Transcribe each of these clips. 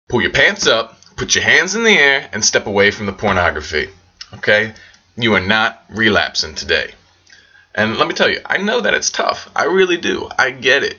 Pull your pants up, put your hands in the air, and step away from the pornography. Okay? You are not relapsing today. And let me tell you, I know that it's tough. I really do. I get it.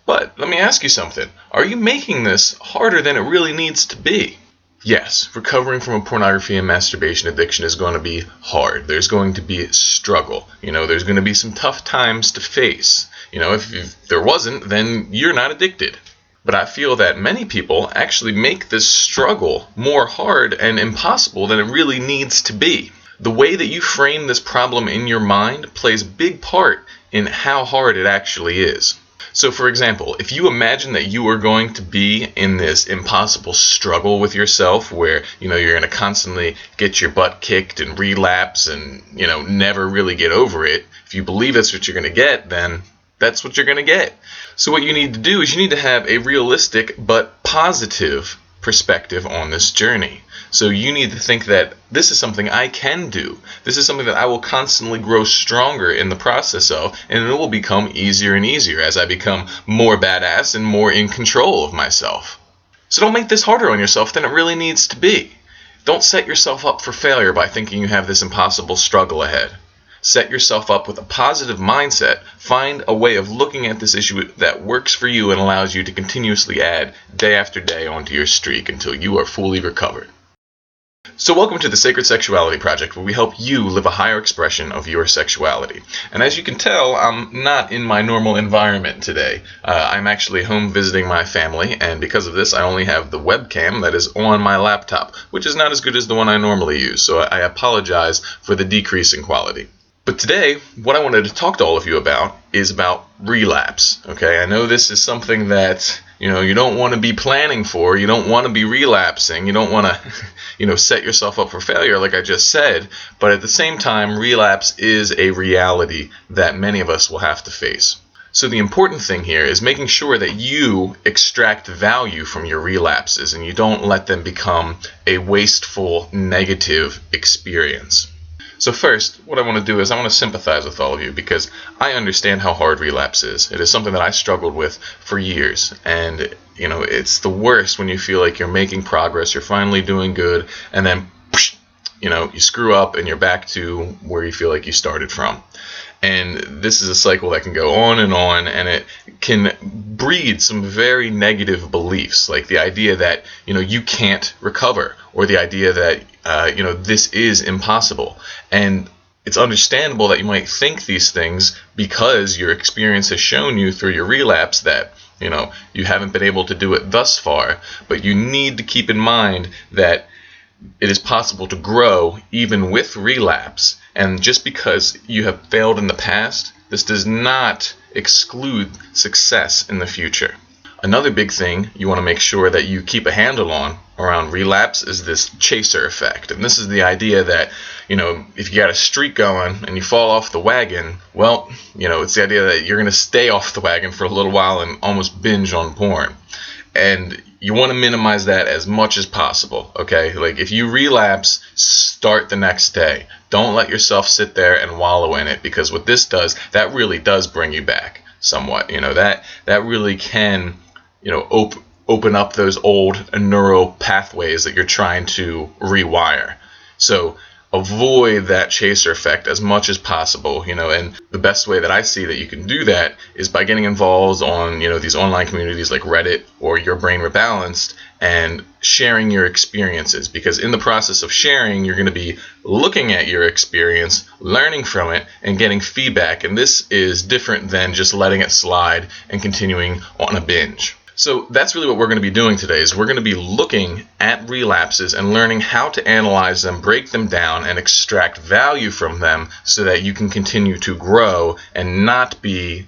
But let me ask you something. Are you making this harder than it really needs to be? Yes, recovering from a pornography and masturbation addiction is going to be hard. There's going to be struggle. There's going to be some tough times to face. If there wasn't, then you're not addicted. But I feel that many people actually make this struggle more hard and impossible than it really needs to be. The way that you frame this problem in your mind plays a big part in how hard it actually is. So for example, if you imagine that you are going to be in this impossible struggle with yourself where, you're going to constantly get your butt kicked and relapse and, never really get over it, if you believe that's what you're going to get, then that's what you're going to get. So what you need to do is you need to have a realistic but positive perspective on this journey. So you need to think that this is something I can do. This is something that I will constantly grow stronger in the process of, and it will become easier and easier as I become more badass and more in control of myself. So don't make this harder on yourself than it really needs to be. Don't set yourself up for failure by thinking you have this impossible struggle ahead. Set yourself up with a positive mindset. Find a way of looking at this issue that works for you and allows you to continuously add day after day onto your streak until you are fully recovered. So welcome to the Sacred Sexuality Project, where we help you live a higher expression of your sexuality. And as you can tell, I'm not in my normal environment today. I'm actually home visiting my family, and because of this, I only have the webcam that is on my laptop, which is not as good as the one I normally use, so I apologize for the decrease in quality. But today, what I wanted to talk to all of you about is about relapse. Okay, I know this is something that you don't want to be planning for. You don't want to be relapsing. You don't want to set yourself up for failure, like I just said. But at the same time, relapse is a reality that many of us will have to face. So the important thing here is making sure that you extract value from your relapses and you don't let them become a wasteful, negative experience. So first, what I want to do is I want to sympathize with all of you because I understand how hard relapse is. It is something that I struggled with for years, and it's the worst when you feel like you're making progress, you're finally doing good, and then you screw up and you're back to where you feel like you started from. And this is a cycle that can go on, and it can breed some very negative beliefs, like the idea that you can't recover, or the idea that this is impossible. And it's understandable that you might think these things because your experience has shown you through your relapse that you haven't been able to do it thus far. But you need to keep in mind that it is possible to grow even with relapse. And just because you have failed in the past, this does not exclude success in the future. Another big thing you want to make sure that you keep a handle on around relapse is this chaser effect. And this is the idea that, if you got a streak going and you fall off the wagon, well, it's the idea that you're going to stay off the wagon for a little while and almost binge on porn. And you want to minimize that as much as possible, okay? Like if you relapse, start the next day. Don't let yourself sit there and wallow in it, because what this does, that really does bring you back somewhat. That really can, open up those old neural pathways that you're trying to rewire. So avoid that chaser effect as much as possible, and the best way that I see that you can do that is by getting involved on, these online communities like Reddit or Your Brain Rebalanced and sharing your experiences, because in the process of sharing, you're going to be looking at your experience, learning from it, and getting feedback. And this is different than just letting it slide and continuing on a binge. So that's really what we're going to be doing today, is we're going to be looking at relapses and learning how to analyze them, break them down, and extract value from them so that you can continue to grow and not be,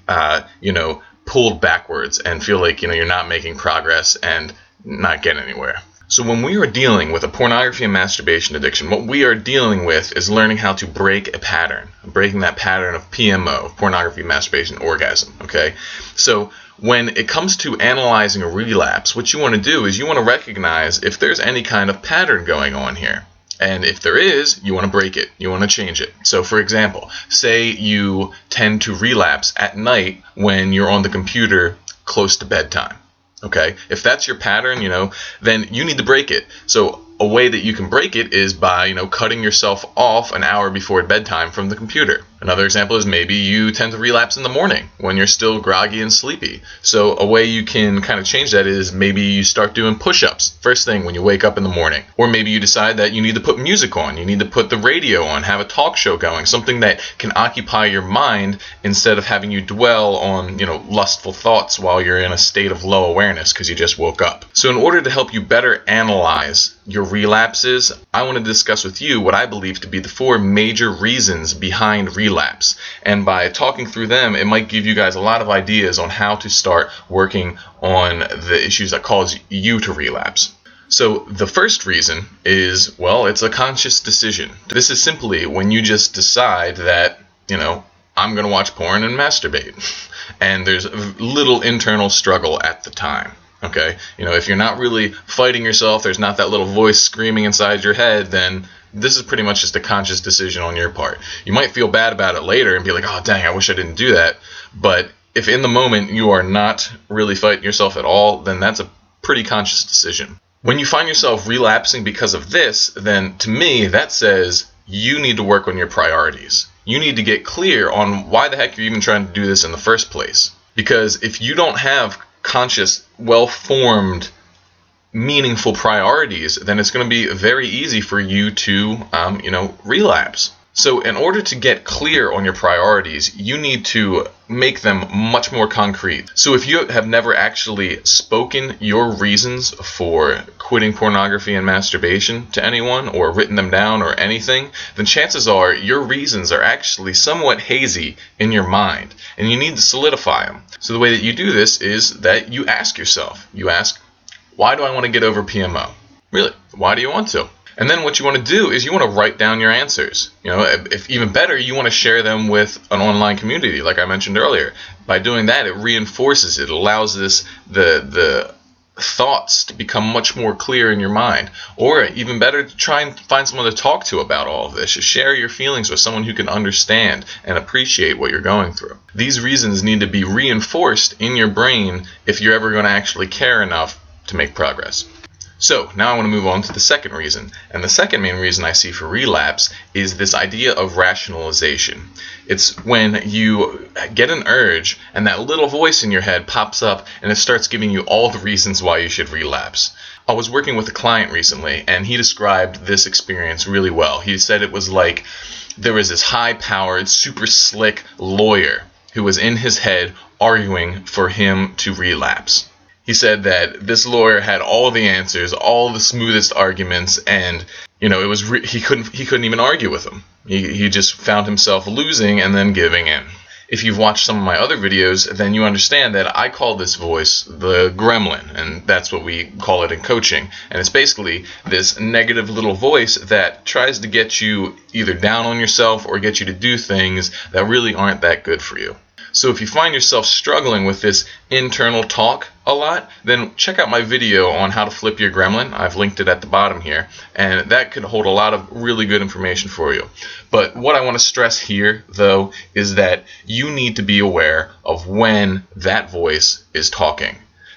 pulled backwards and feel like, you're not making progress and not getting anywhere. So when we are dealing with a pornography and masturbation addiction, what we are dealing with is learning how to break a pattern, breaking that pattern of PMO, pornography, masturbation, orgasm, okay? So when it comes to analyzing a relapse, what you want to do is you want to recognize if there's any kind of pattern going on here. And if there is, you want to break it. You want to change it. So for example, say you tend to relapse at night when you're on the computer close to bedtime. Okay, if that's your pattern, then you need to break it. So a way that you can break it is by, cutting yourself off an hour before bedtime from the computer. Another example is maybe you tend to relapse in the morning when you're still groggy and sleepy. So a way you can kind of change that is maybe you start doing push-ups first thing when you wake up in the morning. Or maybe you decide that you need to put music on, you need to put the radio on, have a talk show going, something that can occupy your mind instead of having you dwell on, lustful thoughts while you're in a state of low awareness because you just woke up. So in order to help you better analyze your relapses, I want to discuss with you what I believe to be the 4 major reasons behind relapse. And by talking through them, it might give you guys a lot of ideas on how to start working on the issues that cause you to relapse. So the first reason is, well, it's a conscious decision. This is simply when you just decide that, I'm going to watch porn and masturbate. And there's little internal struggle at the time. Okay, if you're not really fighting yourself, there's not that little voice screaming inside your head, then this is pretty much just a conscious decision on your part. You might feel bad about it later and be like, oh dang, I wish I didn't do that. But if in the moment you are not really fighting yourself at all, then that's a pretty conscious decision. When you find yourself relapsing because of this, then to me that says you need to work on your priorities. You need to get clear on why the heck you're even trying to do this in the first place. Because if you don't have conscious, well-formed, meaningful priorities, then it's going to be very easy for you to, relapse. So in order to get clear on your priorities, you need to make them much more concrete. So if you have never actually spoken your reasons for quitting pornography and masturbation to anyone, or written them down or anything, then chances are your reasons are actually somewhat hazy in your mind, and you need to solidify them. So the way that you do this is that you ask yourself, why do I want to get over PMO? Really, why do you want to? And then what you want to do is you want to write down your answers. If even better, you want to share them with an online community, like I mentioned earlier. By doing that, it reinforces it. It allows the thoughts to become much more clear in your mind. Or even better, try and find someone to talk to about all of this. Just share your feelings with someone who can understand and appreciate what you're going through. These reasons need to be reinforced in your brain if you're ever going to actually care enough to make progress. So now I want to move on to the second reason. And the second main reason I see for relapse is this idea of rationalization. It's when you get an urge and that little voice in your head pops up and it starts giving you all the reasons why you should relapse. I was working with a client recently and he described this experience really well. He said it was like there was this high-powered, super slick lawyer who was in his head arguing for him to relapse. He said that this lawyer had all the answers, all the smoothest arguments, and it was he couldn't even argue with him. He just found himself losing and then giving in. If you've watched some of my other videos, then you understand that I call this voice the gremlin, and that's what we call it in coaching. And it's basically this negative little voice that tries to get you either down on yourself or get you to do things that really aren't that good for you. So if you find yourself struggling with this internal talk a lot, then check out my video on how to flip your gremlin. I've linked it at the bottom here, and that could hold a lot of really good information for you. But what I want to stress here, though, is that you need to be aware of when that voice is talking.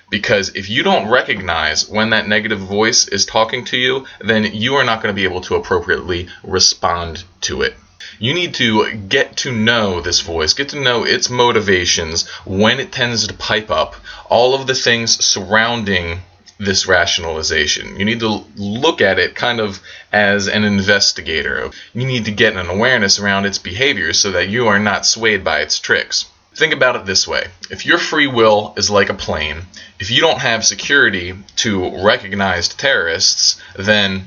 Because if you don't recognize when that negative voice is talking to you, then you are not going to be able to appropriately respond to it. You need to get to know this voice, get to know its motivations, when it tends to pipe up, all of the things surrounding this rationalization. You need to look at it kind of as an investigator. You need to get an awareness around its behaviors so that you are not swayed by its tricks. Think about it this way. If your free will is like a plane, if you don't have security to recognized terrorists, then,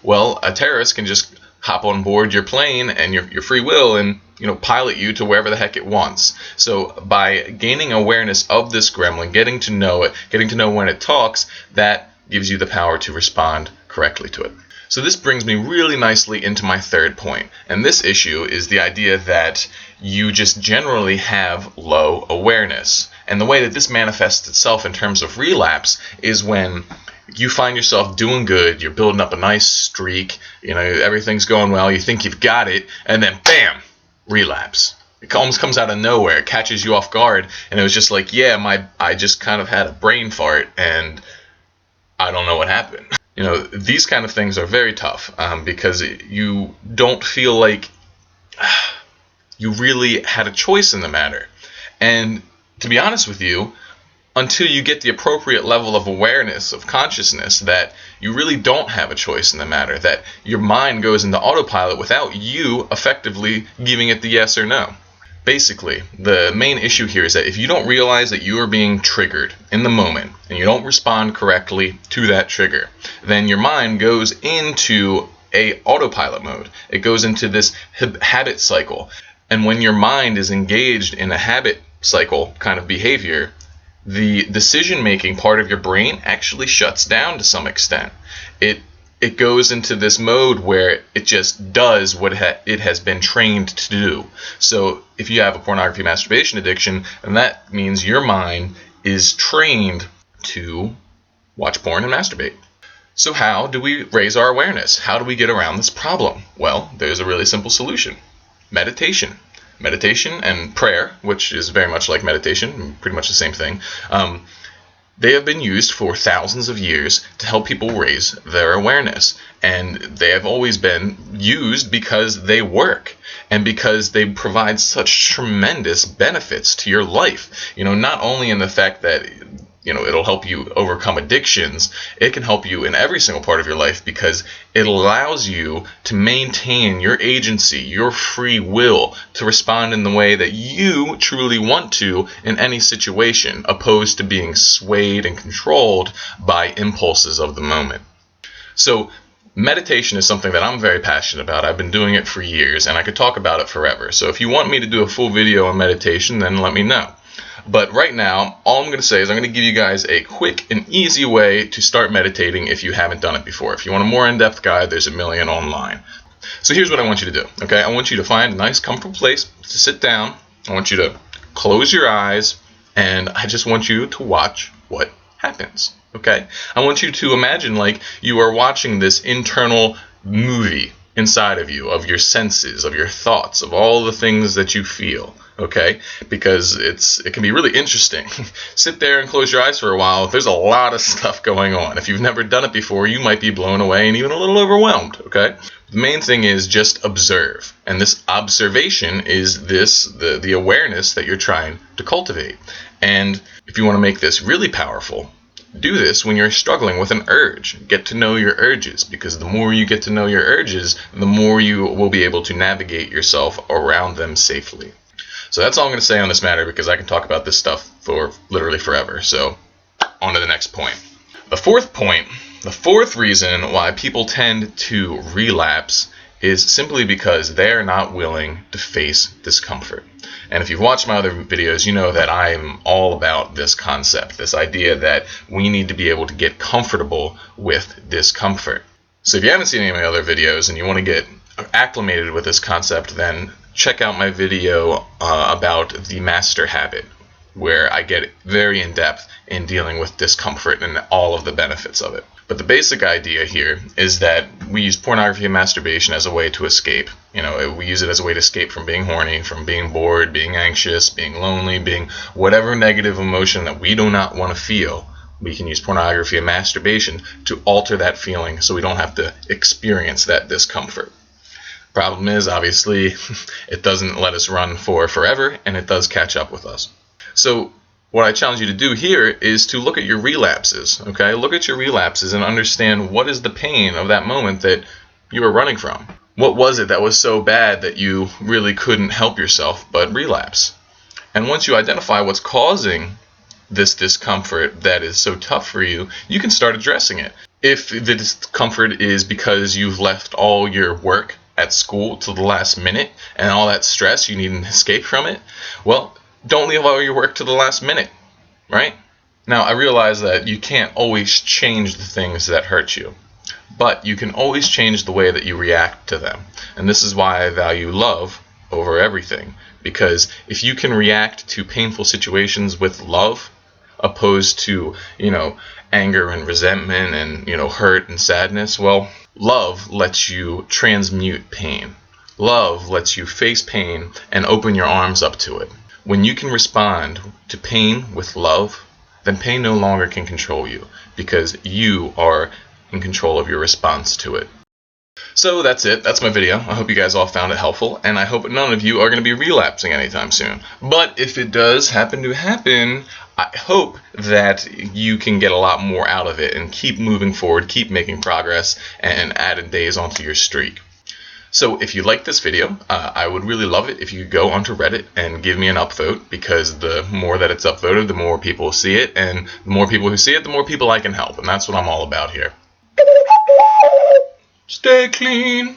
well, a terrorist can just hop on board your plane and your free will and pilot you to wherever the heck it wants. So by gaining awareness of this gremlin, getting to know it, getting to know when it talks, that gives you the power to respond correctly to it. So this brings me really nicely into my third point. And this issue is the idea that you just generally have low awareness. And the way that this manifests itself in terms of relapse is when you find yourself doing good, you're building up a nice streak, everything's going well, you think you've got it, and then bam, relapse. it almost comes out of nowhere. It catches you off guard, and it was just like, yeah, I just kind of had a brain fart, and I don't know what happened. These kind of things are very tough, because you don't feel like you really had a choice in the matter. And to be honest with you, until you get the appropriate level of awareness, of consciousness, that you really don't have a choice in the matter, that your mind goes into autopilot without you effectively giving it the yes or no. Basically, the main issue here is that if you don't realize that you are being triggered in the moment and you don't respond correctly to that trigger, then your mind goes into a autopilot mode. It goes into this habit cycle. And when your mind is engaged in a habit cycle kind of behavior, the decision-making part of your brain actually shuts down to some extent. It goes into this mode where it just does what it has been trained to do. So if you have a pornography masturbation addiction, then that means your mind is trained to watch porn and masturbate. So how do we raise our awareness? How do we get around this problem? Well, there's a really simple solution. Meditation. Meditation and prayer, which is very much like meditation, pretty much the same thing. They have been used for thousands of years to help people raise their awareness. And they have always been used because they work and because they provide such tremendous benefits to your life. Not only in the fact that it'll help you overcome addictions, it can help you in every single part of your life because it allows you to maintain your agency, your free will to respond in the way that you truly want to in any situation, opposed to being swayed and controlled by impulses of the moment. So meditation is something that I'm very passionate about. I've been doing it for years and I could talk about it forever. So if you want me to do a full video on meditation, then let me know. But right now, all I'm going to say is I'm going to give you guys a quick and easy way to start meditating if you haven't done it before. If you want a more in-depth guide, there's a million online. So here's what I want you to do, okay? I want you to find a nice, comfortable place to sit down. I want you to close your eyes, and I just want you to watch what happens, okay? I want you to imagine like you are watching this internal movie inside of you, of your senses, of your thoughts, of all the things that you feel. Okay, because it can be really interesting. Sit there and close your eyes for a while. There's a lot of stuff going on. If you've never done it before, you might be blown away and even a little overwhelmed. Okay, the main thing is just observe, and this observation is the awareness that you're trying to cultivate. And if you want to make this really powerful, do this when you're struggling with an urge. Get to know your urges, because the more you get to know your urges, the more you will be able to navigate yourself around them safely. So that's all I'm going to say on this matter, because I can talk about this stuff for literally forever. So on to the next point. The fourth reason why people tend to relapse is simply because they're not willing to face discomfort. And if you've watched my other videos, you know that I'm all about this concept, this idea that we need to be able to get comfortable with discomfort. So if you haven't seen any of my other videos and you want to get acclimated with this concept, then check out my video about the master habit, where I get very in depth in dealing with discomfort and all of the benefits of it. But the basic idea here is that we use pornography and masturbation as a way to escape. We use it as a way to escape from being horny, from being bored, being anxious, being lonely, being whatever negative emotion that we do not want to feel. We can use pornography and masturbation to alter that feeling so we don't have to experience that discomfort. Problem is, obviously, it doesn't let us run for forever, and it does catch up with us. So what I challenge you to do here is to look at your relapses, okay? Look at your relapses and understand what is the pain of that moment that you were running from. What was it that was so bad that you really couldn't help yourself but relapse? And once you identify what's causing this discomfort that is so tough for you, you can start addressing it. If the discomfort is because you've left all your work at school to the last minute and all that stress, you need an escape from it, well, don't leave all your work to the last minute, right? Now, I realize that you can't always change the things that hurt you, but you can always change the way that you react to them. And this is why I value love over everything, because if you can react to painful situations with love, opposed to, anger and resentment and, hurt and sadness, well, love lets you transmute pain. Love lets you face pain and open your arms up to it. When you can respond to pain with love, then pain no longer can control you because you are in control of your response to it. So that's it. That's my video. I hope you guys all found it helpful, and I hope none of you are going to be relapsing anytime soon. But if it does happen to happen, I hope that you can get a lot more out of it and keep moving forward, keep making progress, and adding days onto your streak. So if you like this video, I would really love it if you could go onto Reddit and give me an upvote, because the more that it's upvoted, the more people see it, and the more people who see it, the more people I can help, and that's what I'm all about here. Stay clean.